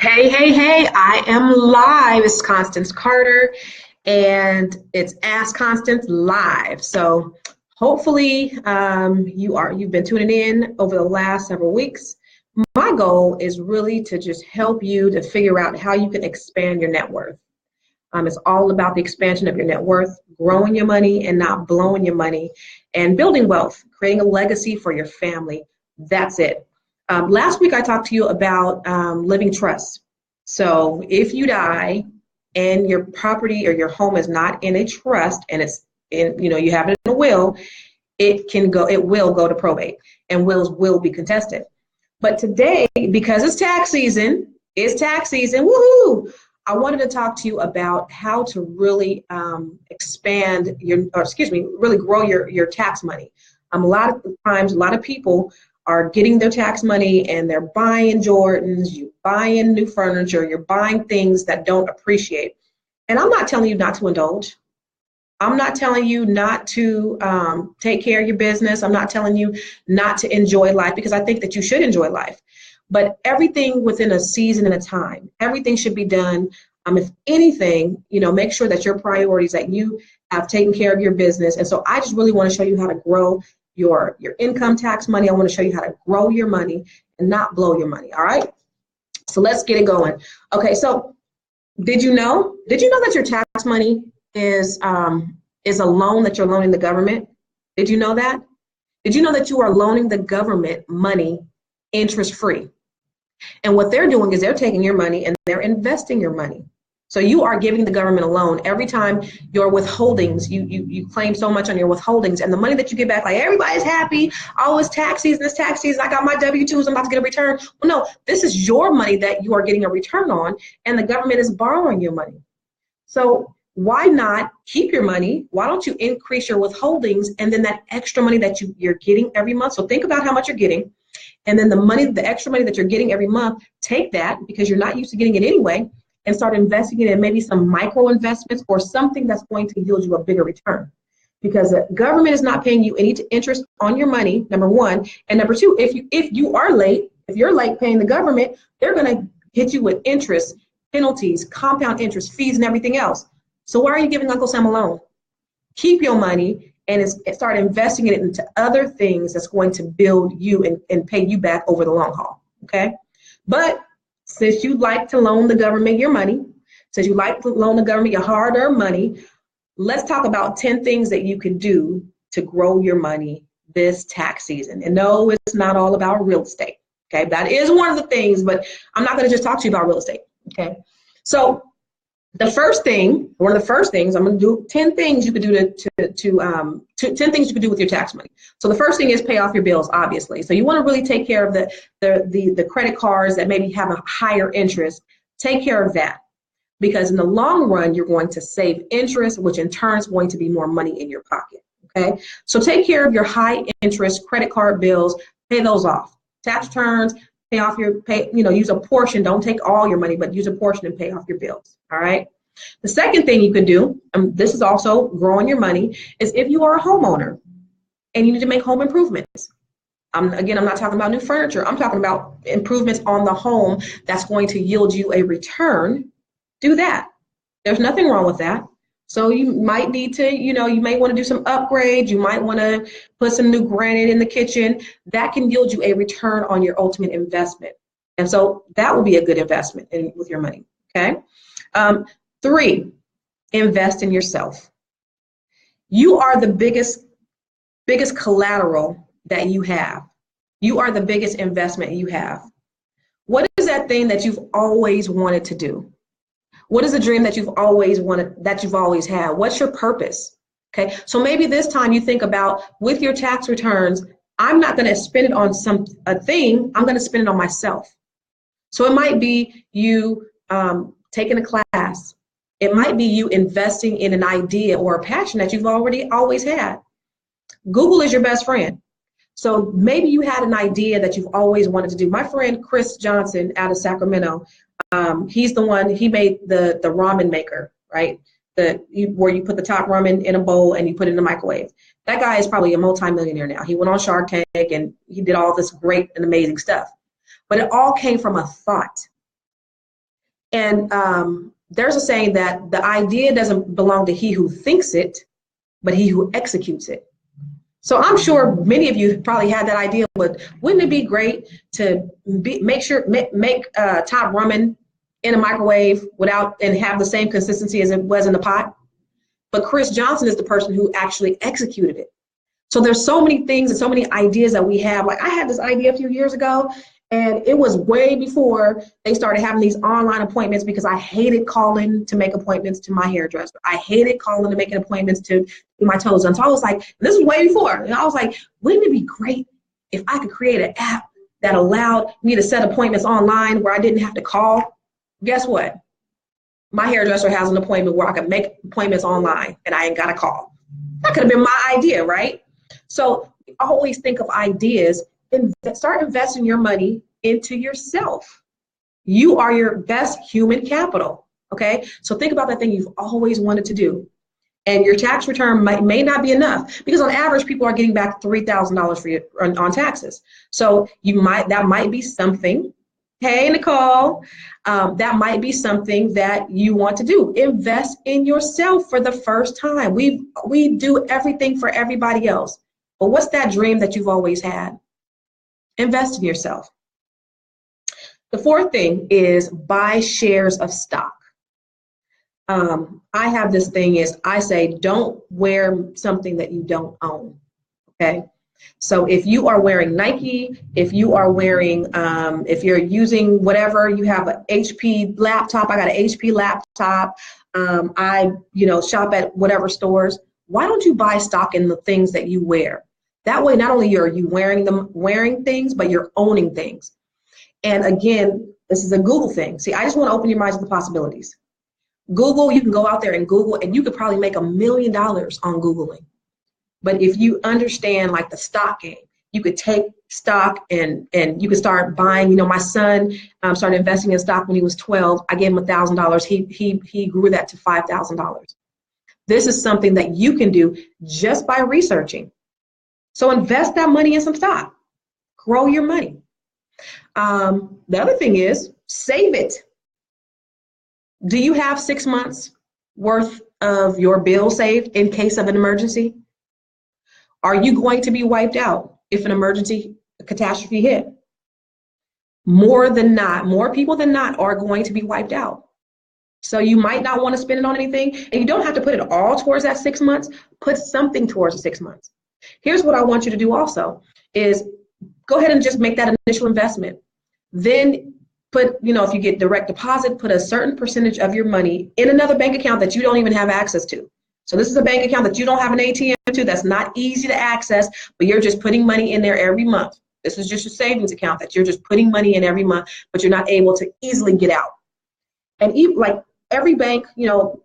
Hey, hey, hey, I am live. It's Constance Carter, and it's Ask Constance Live. So hopefully you've been tuning in over the last several weeks. My goal is really to just help you to figure out how you can expand your net worth. It's all about the expansion of your net worth, growing your money and not blowing your money, and building wealth, creating a legacy for your family. That's it. Last week I talked to you about living trust. So if you die and your property or your home is not in a trust and it's in, you have it in a will, it will go to probate and wills will be contested. But today, because it's tax season, woohoo! I wanted to talk to you about how to really really grow your tax money. A lot of times, a lot of people are getting their tax money and they're buying Jordans, you're buying new furniture, you're buying things that don't appreciate. And I'm not telling you not to indulge. I'm not telling you not to take care of your business. I'm not telling you not to enjoy life, because I think that you should enjoy life. But everything within a season and a time, everything should be done. If anything, make sure that your priorities, that you have taken care of your business. And so I just really want to show you how to grow your income tax money. I want to show you how to grow your money and not blow your money. All right. So let's get it going. Okay. So did you know that your tax money is a loan that you're loaning the government? Did you know that? Did you know that you are loaning the government money interest free? And what they're doing is they're taking your money and they're investing your money. So you are giving the government a loan every time your withholdings, you claim so much on your withholdings, and the money that you get back, like everybody's happy, oh, it's tax season, I got my W-2s, I'm about to get a return. Well, no, this is your money that you are getting a return on, and the government is borrowing your money. So why not keep your money? Why don't you increase your withholdings, and then that extra money that you're getting every month? So think about how much you're getting, and then the extra money that you're getting every month, take that, because you're not used to getting it anyway, and start investing it in maybe some micro investments or something that's going to yield you a bigger return. Because the government is not paying you any interest on your money, number one. And number two, if you're late paying the government, they're going to hit you with interest, penalties, compound interest, fees, and everything else. So why are you giving Uncle Sam a loan? Keep your money and start investing it into other things that's going to build you and pay you back over the long haul. Okay? But since you like to loan the government your money, since you like to loan the government your hard-earned money, let's talk about 10 things that you can do to grow your money this tax season. And no, it's not all about real estate. Okay, that is one of the things, but I'm not going to just talk to you about real estate. Okay, so one of the first things I'm going to do 10 things you could do 10 things you could do with your tax money. So the first thing is pay off your bills, obviously. So you want to really take care of the credit cards that maybe have a higher interest. Take care of that, because in the long run, you're going to save interest, which in turn is going to be more money in your pocket. Okay, so take care of your high interest credit card bills, pay those off. Tax returns, use a portion. Don't take all your money, but use a portion and pay off your bills. All right. The second thing you could do, this is also growing your money, is if you are a homeowner and you need to make home improvements. I'm not talking about new furniture. I'm talking about improvements on the home that's going to yield you a return. Do that. There's nothing wrong with that. So you might need to, you may want to do some upgrades. You might want to put some new granite in the kitchen. That can yield you a return on your ultimate investment. And so that will be a good investment with your money. Okay. 3, invest in yourself. You are the biggest collateral that you have. You are the biggest investment you have. What is that thing that you've always wanted to do? What is the dream that you've always wanted, that you've always had? What's your purpose? Okay, so maybe this time you think about, with your tax returns, I'm not going to spend it on a thing, I'm going to spend it on myself. So it might be you taking a class. It might be you investing in an idea or a passion that you've always had. Google is your best friend. So maybe you had an idea that you've always wanted to do. My friend Chris Johnson out of Sacramento, he's the one, he made the ramen maker, right? Where you put the top ramen in a bowl and you put it in the microwave. That guy is probably a multimillionaire now. He went on Shark Tank and he did all this great and amazing stuff. But it all came from a thought. And there's a saying that the idea doesn't belong to he who thinks it, but he who executes it. So I'm sure many of you probably had that idea, but wouldn't it be great to make top ramen in a microwave and have the same consistency as it was in the pot? But Chris Johnson is the person who actually executed it. So there's so many things and so many ideas that we have. Like I had this idea a few years ago, and it was way before they started having these online appointments, because I hated calling to make appointments to my hairdresser. I hated calling to make appointments to do my toes done. So I was like, this was way before. And I was like, wouldn't it be great if I could create an app that allowed me to set appointments online where I didn't have to call? Guess what? My hairdresser has an appointment where I can make appointments online and I ain't got to call. That could have been my idea, right? So always think of ideas and start investing your money into yourself. You are your best human capital, okay? So think about that thing you've always wanted to do. And your tax return may not be enough, because on average, people are getting back $3,000 for you on taxes. So that might be something. Hey, Nicole, that might be something that you want to do. Invest in yourself for the first time. We do everything for everybody else. But what's that dream that you've always had? Invest in yourself. The fourth thing is buy shares of stock. I have this thing is I say, don't wear something that you don't own, okay? So if you are wearing Nike, if you are wearing, if you're using whatever, you have an HP laptop, I got an HP laptop, I shop at whatever stores, why don't you buy stock in the things that you wear? That way, not only are you wearing things, but you're owning things. And again, this is a Google thing. See, I just want to open your minds to the possibilities. Google, you can go out there and Google, and you could probably make $1 million on Googling. But if you understand like the stock game, you could take stock and you could start buying. My son started investing in stock when he was 12. I gave him $1,000. He grew that to $5,000. This is something that you can do just by researching. So invest that money in some stock. Grow your money. The other thing is save it. Do you have 6 months worth of your bill saved in case of an emergency? Are you going to be wiped out if an emergency catastrophe hit? More people than not are going to be wiped out. So you might not want to spend it on anything, and you don't have to put it all towards that 6 months. Put something towards the 6 months. Here's what I want you to do also is go ahead and just make that initial investment. Then put, if you get direct deposit, put a certain percentage of your money in another bank account that you don't even have access to. So this is a bank account that you don't have an ATM to, that's not easy to access, but you're just putting money in there every month. This is just a savings account that you're just putting money in every month, but you're not able to easily get out. And even like every bank,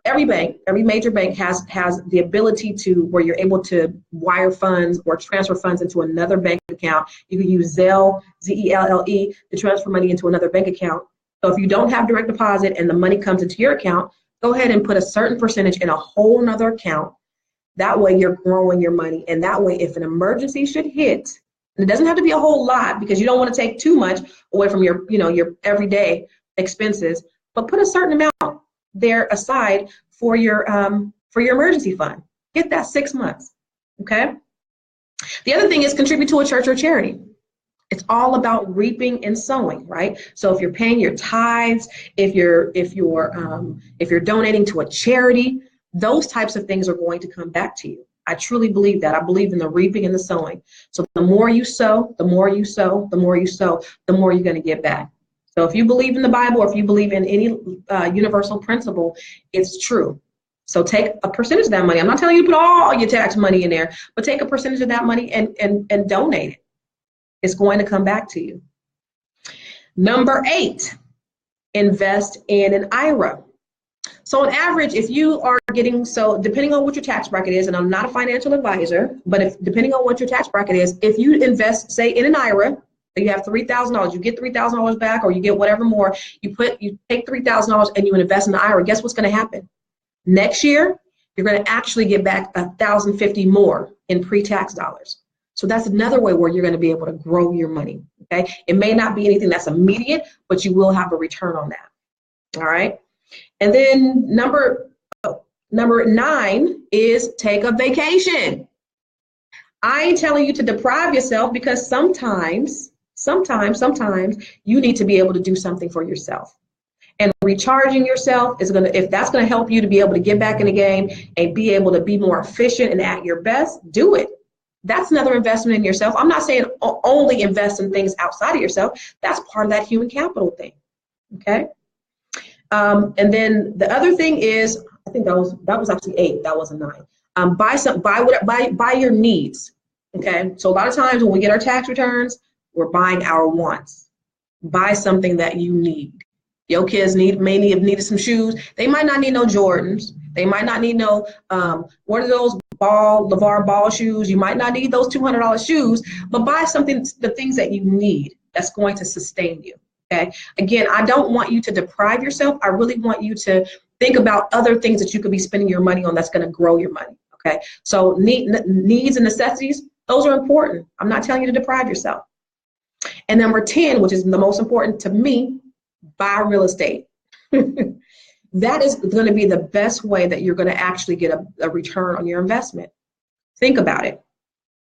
every major bank has the ability to where you're able to wire funds or transfer funds into another bank account. You can use Zelle, Z-E-L-L-E, to transfer money into another bank account. So if you don't have direct deposit and the money comes into your account, go ahead and put a certain percentage in a whole nother account. That way you're growing your money. And that way, if an emergency should hit, and it doesn't have to be a whole lot because you don't want to take too much away from your everyday expenses, but put a certain amount there aside for your emergency fund. Get that 6 months, okay? The other thing is contribute to a church or charity. It's all about reaping and sowing, right? So if you're paying your tithes, if you're donating to a charity, those types of things are going to come back to you. I truly believe that. I believe in the reaping and the sowing. So the more you sow, the more you sow, the more you sow, the more you're going to get back. So if you believe in the Bible, or if you believe in any universal principle, it's true. So take a percentage of that money. I'm not telling you to put all your tax money in there, but take a percentage of that money and donate it. It's going to come back to you. Number 8, invest in an IRA. So on average, if you are depending on what your tax bracket is, and I'm not a financial advisor, but depending on what your tax bracket is, if you invest, say, in an IRA, you have $3,000, you get $3,000 back, or you get whatever more, you take $3,000 and you invest in the IRA, guess what's going to happen? Next year, you're going to actually get back $1,050 more in pre-tax dollars. So that's another way where you're going to be able to grow your money, okay? It may not be anything that's immediate, but you will have a return on that. All right. And then number 9 is take a vacation. I ain't telling you to deprive yourself, because sometimes you need to be able to do something for yourself. And recharging yourself is if that's gonna help you to be able to get back in the game and be able to be more efficient and at your best, do it. That's another investment in yourself. I'm not saying only invest in things outside of yourself. That's part of that human capital thing. Okay. And then the other thing is, I think that was actually 8. That wasn't 9. Buy your needs. Okay. So a lot of times when we get our tax returns, we're buying our wants. Buy something that you need. Your kids may have needed some shoes. They might not need no Jordans. They might not need no what are those LeVar Ball shoes? You might not need those $200 shoes, but buy something, the things that you need that's going to sustain you. Okay. Again, I don't want you to deprive yourself. I really want you to think about other things that you could be spending your money on that's going to grow your money. Okay. So needs and necessities, those are important. I'm not telling you to deprive yourself. And number 10, which is the most important to me, buy real estate. That is going to be the best way that you're going to actually get a return on your investment. Think about it.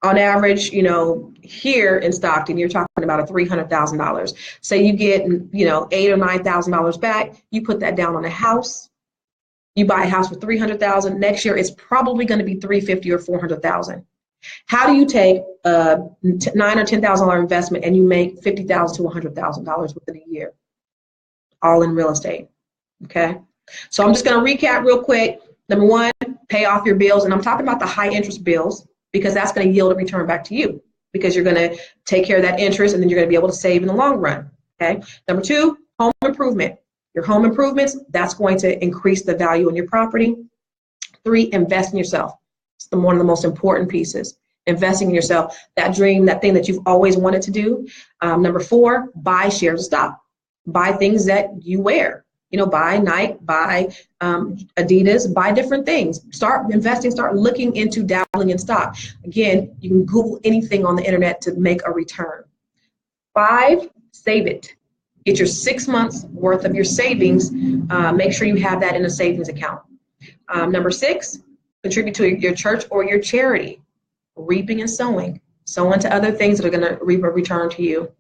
On average, here in Stockton, you're talking about $300,000. Say you get, $8,000 or $9,000 back. You put that down on a house. You buy a house for $300,000. Next year, it's probably going to be $350,000 or $400,000. How do you take a $9,000 or $10,000 investment and you make $50,000 to $100,000 within a year, all in real estate? Okay. So I'm just going to recap real quick. Number 1, pay off your bills, and I'm talking about the high interest bills, because that's going to yield a return back to you, because you're going to take care of that interest and then you're going to be able to save in the long run. Okay. Number 2, home improvement. Your home improvements, that's going to increase the value on your property. 3, invest in yourself. It's one of the most important pieces. Investing in yourself, that dream, that thing that you've always wanted to do. Number 4, buy shares of stock. Buy things that you wear. Buy Nike, buy Adidas, buy different things. Start investing, start looking into dabbling in stock. Again, you can Google anything on the internet to make a return. 5, save it. Get your 6 months worth of your savings. Make sure you have that in a savings account. Number 6, contribute to your church or your charity. Reaping and sowing. Sow into other things that are going to reap a return to you.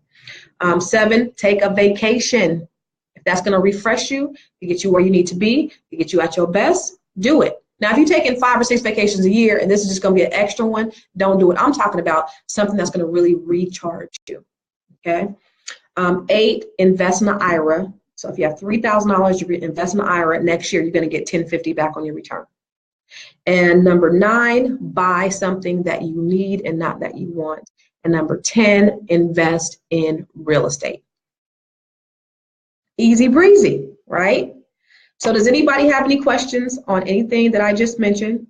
7, take a vacation. If that's going to refresh you, to get you where you need to be, to get you at your best, do it. Now, if you're taking 5 or 6 vacations a year and this is just going to be an extra one, don't do it. I'm talking about something that's going to really recharge you. Okay. 8, invest in an IRA. So if you have $3,000, you invest in an IRA. Next year, you're going to get $1,050 back on your return. And number 9, buy something that you need and not that you want. And number 10, invest in real estate. Easy breezy, right? So does anybody have any questions on anything that I just mentioned?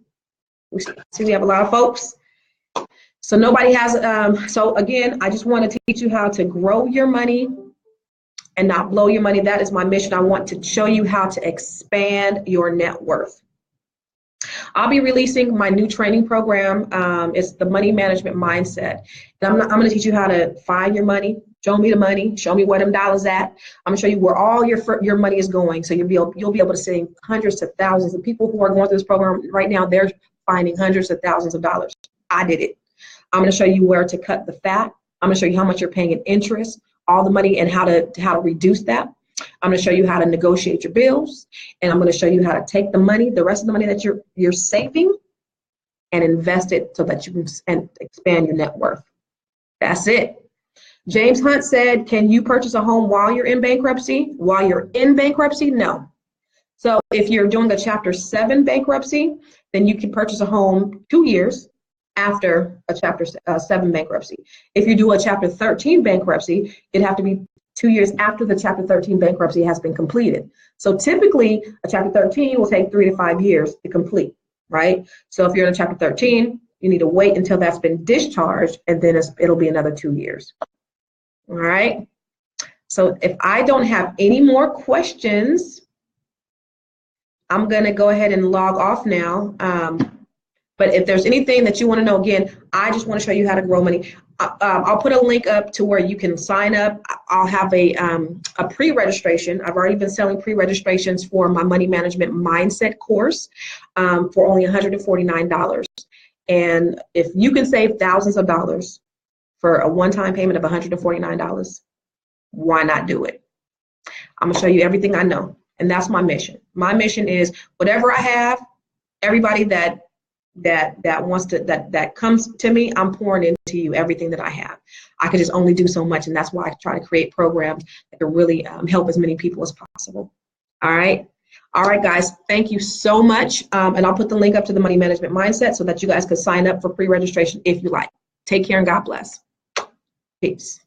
We see we have a lot of folks. So nobody has, so again, I just want to teach you how to grow your money and not blow your money. That is my mission. I want to show you how to expand your net worth. I'll be releasing my new training program. It's the Money Management Mindset. And I'm going to teach you how to find your money, show me the money, show me where them dollars at. I'm going to show you where all your money is going. So you'll be able to save hundreds of thousands of people who are going through this program right now. They're finding hundreds of thousands of dollars. I did it. I'm going to show you where to cut the fat. I'm going to show you how much you're paying in interest, all the money, and how to reduce that. I'm going to show you how to negotiate your bills, and I'm going to show you how to take the money, the rest of the money that you're saving, and invest it so that you can expand your net worth. That's it. James Hunt said, can you purchase a home while you're in bankruptcy? While you're in bankruptcy? No. So if you're doing a Chapter 7 bankruptcy, then you can purchase a home 2 years after a Chapter 7 bankruptcy. If you do a Chapter 13 bankruptcy, it'd have to be 2 years after the Chapter 13 bankruptcy has been completed. So typically, a Chapter 13 will take 3 to 5 years to complete, right? So if you're in a Chapter 13, you need to wait until that's been discharged, and then it'll be another 2 years. All right? So if I don't have any more questions, I'm going to go ahead and log off now. But if there's anything that you want to know, again, I just want to show you how to grow money. I'll put a link up to where you can sign up. I'll have a pre-registration. I've already been selling pre-registrations for my money management mindset course for only $149. And if you can save thousands of dollars for a one-time payment of $149, why not do it? I'm gonna show you everything I know, and that's my mission. My mission is whatever I have, everybody that wants to that comes to me, I'm pouring into you everything that I have. I can just only do so much, and that's why I try to create programs that can really help as many people as possible. All right, guys. Thank you so much, and I'll put the link up to the money management mindset so that you guys can sign up for pre-registration if you like. Take care and God bless. Peace.